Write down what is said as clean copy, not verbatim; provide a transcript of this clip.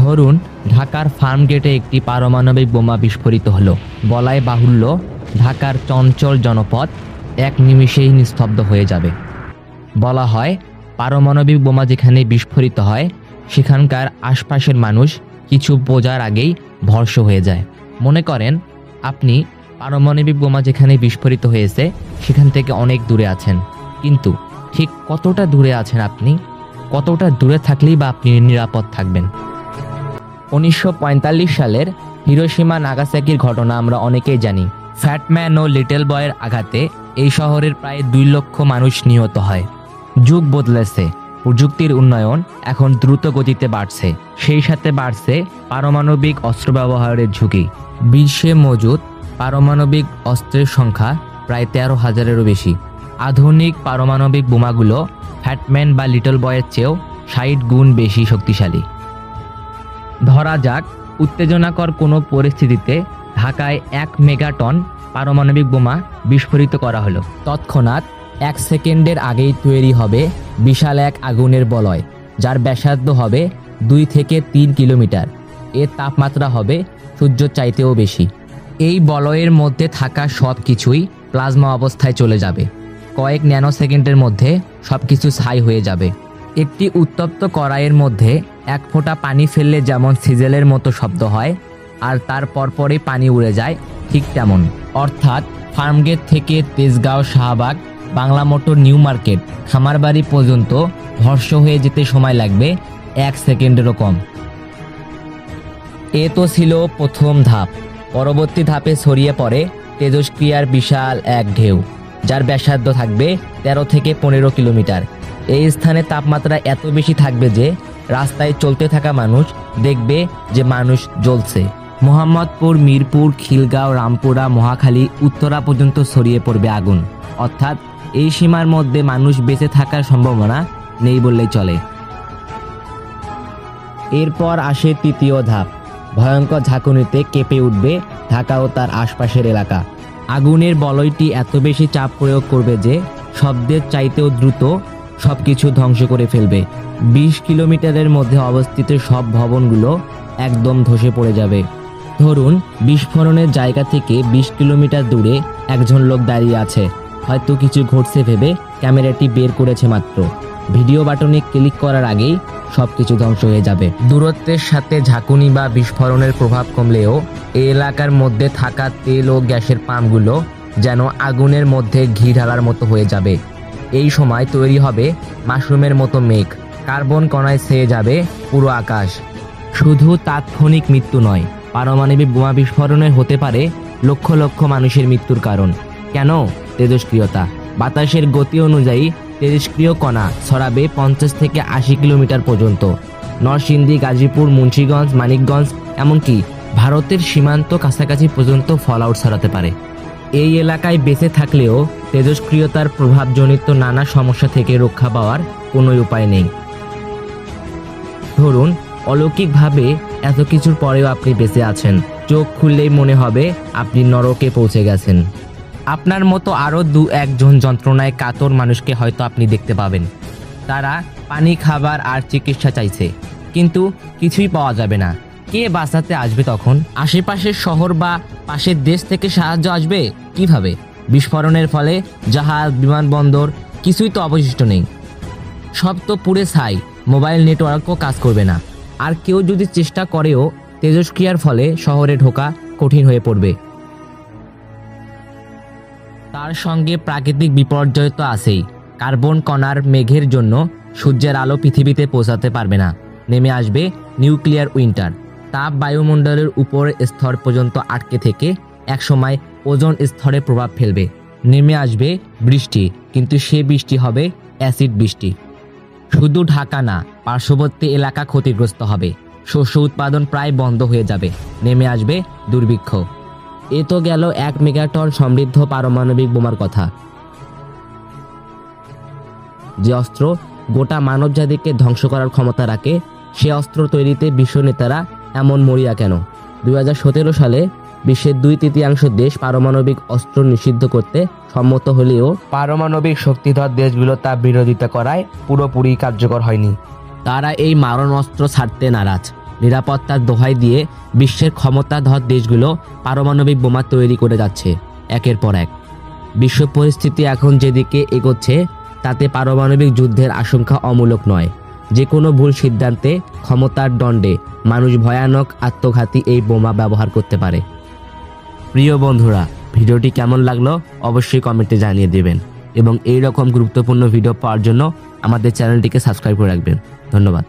ধরুন ঢাকার ফার্মগেটে একটি পারমাণবিক বোমা বিস্ফোরিত হলো। বলাই বাহুল্য ঢাকার চঞ্চল জনপদ এক নিমিষেই নিস্তব্ধ হয়ে যাবে। বলা হয় পারমাণবিক বোমা যেখানে বিস্ফোরিত হয় সেখানকার আশপাশের মানুষ কিছু বোঝার আগেই ভস্ম হয়ে যায়। মনে করেন আপনি পারমাণবিক বোমা যেখানে বিস্ফোরিত হয়েছে সেখান থেকে অনেক দূরে আছেন, কিন্তু ঠিক কতটা দূরে আছেন আপনি? কতটা দূরে থাকলেই বা আপনি নিরাপদ থাকবেন? 1945 সালের হিরোশিমা নাগাসাকির ঘটনা আমরা অনেকেই জানি। ফ্যাটম্যান ও লিটল বয়ের আঘাতে এই শহরের প্রায় 2 লক্ষ মানুষ নিহত হয়। যুগ বদলেছে, প্রযুক্তির উন্নয়ন এখন দ্রুত গতিতে বাড়ছে, সেই সাথে বাড়ছে পারমাণবিক অস্ত্র ব্যবহারের ঝুঁকি। বিশ্বে মজুদ পারমাণবিক অস্ত্রের সংখ্যা প্রায় 13,000-এরও বেশি। আধুনিক পারমাণবিক বোমাগুলো ফ্যাটম্যান বা লিটল বয়ের চেয়েও 60 গুণ বেশি শক্তিশালী। ধরা যাক উত্তেজনাকর কোনো পরিস্থিতিতে ঢাকায় 1 মেগাটন পারমাণবিক বোমা বিস্ফোরিত করা হলো। তৎক্ষণাৎ 1 সেকেন্ডের আগেই তৈরি হবে বিশাল এক আগুনের বলয়, যার ব্যাসার্ধ হবে 2 থেকে 3 কিলোমিটার। এর তাপমাত্রা হবে সূর্যের চাইতেও বেশি। এই বলয়ের মধ্যে থাকা সব কিছুই প্লাজমা অবস্থায় চলে যাবে। কয়েক ন্যানো সেকেন্ডের মধ্যে সব কিছু ছাই হয়ে যাবে। একটি উত্তপ্ত কড়াইয়ের মধ্যে 1 ফোঁটা পানি ফেললে যেমন সিজেলের মতো শব্দ হয় আর তার পরপরই পানি উড়ে যায়, ঠিক তেমন। অর্থাৎ ফার্মগেট থেকে Tejgaon, Shahbag, Bangla motor, new market, Khamarbari পর্যন্ত ভস্ম হয়ে যেতে সময় লাগবে 1 সেকেন্ডেরও কম। এ তো ছিল প্রথম ধাপ। পরবর্তী ধাপে ছড়িয়ে পড়ে তেজস্ক্রিয়ার বিশাল এক ঢেউ, যার ব্যাসার্ধ থাকবে 13 থেকে 15 কিলোমিটার। এই স্থানে তাপমাত্রা এত বেশি থাকবে যে রাস্তায় চলতে থাকা মানুষ দেখবে যে মানুষ জ্বলছে। মোহাম্মদপুর, মিরপুর, খিলগাঁও, রামপুরা, মহাখালী, উত্তরা পর্যন্ত ছড়িয়ে পড়বে আগুন। অর্থাৎ এই সীমার মধ্যে মানুষ বেঁচে থাকার সম্ভাবনা নেই বললেই চলে। এরপর আসে তৃতীয় ধাপ। ভয়ঙ্কর ঝাঁকুনিতে কেঁপে উঠবে ঢাকা ও তার আশপাশের এলাকা। আগুনের বলয়টি এত বেশি চাপ প্রয়োগ করবে যে শব্দের চাইতেও দ্রুত সবকিছু ধ্বংস করে ফেলবে। 20 কিলোমিটারের মধ্যে অবস্থিত সব ভবনগুলো একদম ধসে পড়ে যাবে। ধরুন বিস্ফোরণের জায়গা থেকে 20 কিলোমিটার দূরে একজন লোক দাঁড়িয়ে আছে, হয়তো কিছু ঘটছে ভেবে ক্যামেরাটি বের করেছে মাত্র। ভিডিও বাটনে ক্লিক করার আগেই সবকিছু ধ্বংস হয়ে যাবে। দূরত্বের সাথে ঝাঁকুনি বা বিস্ফোরণের প্রভাব কমলেও এই এলাকার মধ্যে থাকা তেল ও গ্যাসের পাম্পগুলো যেন আগুনের মধ্যে ঘি ঢালার মতো হয়ে যাবে। এই সময় তৈরি হবে মাশরুমের মতো মেঘ, কার্বন কণায় ছেয়ে যাবে পুরো আকাশ। শুধু তাৎক্ষণিক মৃত্যু নয়, পারমাণবিক বোমা বিস্ফোরণের হতে পারে লক্ষ লক্ষ মানুষের মৃত্যুর কারণ। কেন? তেজস্ক্রিয়তা। বাতাসের গতি অনুযায়ী তেজস্ক্রিয় কণা ছড়াবে 50 থেকে 80 কিলোমিটার পর্যন্ত। নরসিংদী, গাজীপুর, মুন্সিগঞ্জ, মানিকগঞ্জ, এমনকি ভারতের সীমান্ত কাছাকাছি পর্যন্ত ফলআউট ছড়াতে পারে। এই এলাকায় বেঁচে থাকলেও তেজস্ক্রিয়তার প্রভাবজনিত নানা সমস্যা থেকে রক্ষা পাওয়ার কোনো উপায় নেই। ধরুন অলৌকিকভাবে এত কিছুর পরেও আপনি বেঁচে আছেন। চোখ খুললেই মনে হবে আপনি নরকে পৌঁছে গেছেন। আপনার মতো আরও 2-1 জন যন্ত্রণায় কাতর মানুষকে হয়তো আপনি দেখতে পাবেন। তারা পানি, খাবার আর চিকিৎসা চাইছে, কিন্তু কিছুই পাওয়া যাবে না। কে বাঁচাতে আসবে তখন? আশেপাশের শহর বা পাশের দেশ থেকে সাহায্য আসবে কিভাবে? বিস্ফোরণের ফলে জাহাজ, বিমানবন্দর কিছুই তো অবশিষ্ট নেই। সব তো পুড়ে ছাই, মোবাইল নেটওয়ার্কও কাজ করবে না। আর কেউ যদি চেষ্টা করেও তেজস্ক্রিয়ার ফলে শহরে ঢোকা কঠিন হয়ে পড়বে। তার সঙ্গে প্রাকৃতিক বিপর্যয় তো আছেই। কার্বন কণার মেঘের জন্য সূর্যের আলো পৃথিবীতে পৌঁছাতে পারবে না। নেমে আসবে নিউক্লিয়ার উইন্টার। তাপ বায়ুমণ্ডলের উপরের স্তর পর্যন্ত আটকে থেকে একসময় ওজোন স্তরে প্রভাব ফেলবে। নেমে আসবে বৃষ্টি, কিন্তু সে বৃষ্টি হবে অ্যাসিড বৃষ্টি। শুধু ঢাকা না, পার্শ্ববর্তী এলাকা ক্ষতিগ্রস্ত হবে। শস্য উৎপাদন প্রায় বন্ধ হয়ে যাবে। নেমে আসবে দুর্ভিক্ষ। এ তো গেল 1 মেগাটন সমৃদ্ধ পারমাণবিক বোমার কথা। যে অস্ত্র গোটা মানব জাতিকে ধ্বংস করার ক্ষমতা রাখে, সে অস্ত্র তৈরিতে বিশ্ব নেতারা এমন মরিয়া কেন? 2017 সালে বিশ্বের 2/3 দেশ পারমাণবিক অস্ত্র নিষিদ্ধ করতে সম্মত হলেও পারমাণবিক শক্তিধর দেশগুলো তা বিরোধিতা করায় পুরোপুরি কার্যকর হয়নি। তারা এই মারণ অস্ত্র ছাড়তে নারাজ। নিরাপত্তার দোহাই দিয়ে বিশ্বের ক্ষমতাধর দেশগুলো পারমাণবিক বোমা তৈরি করে যাচ্ছে একের পর এক। বিশ্ব পরিস্থিতি এখন যেদিকে এগোচ্ছে তাতে পারমাণবিক যুদ্ধের আশঙ্কা অমূলক নয়। যে কোনো ভুল সিদ্ধান্তে ক্ষমতার দণ্ডে মানুষ ভয়ানক আত্মঘাতী এই বোমা ব্যবহার করতে পারে। প্রিয় বন্ধুরা, ভিডিওটি কেমন লাগলো অবশ্যই কমেন্টে জানিয়ে দেবেন এবং এই রকম গুরুত্বপূর্ণ ভিডিও পাওয়ার জন্য আমাদের চ্যানেলটিকে সাবস্ক্রাইব করে রাখবেন। ধন্যবাদ।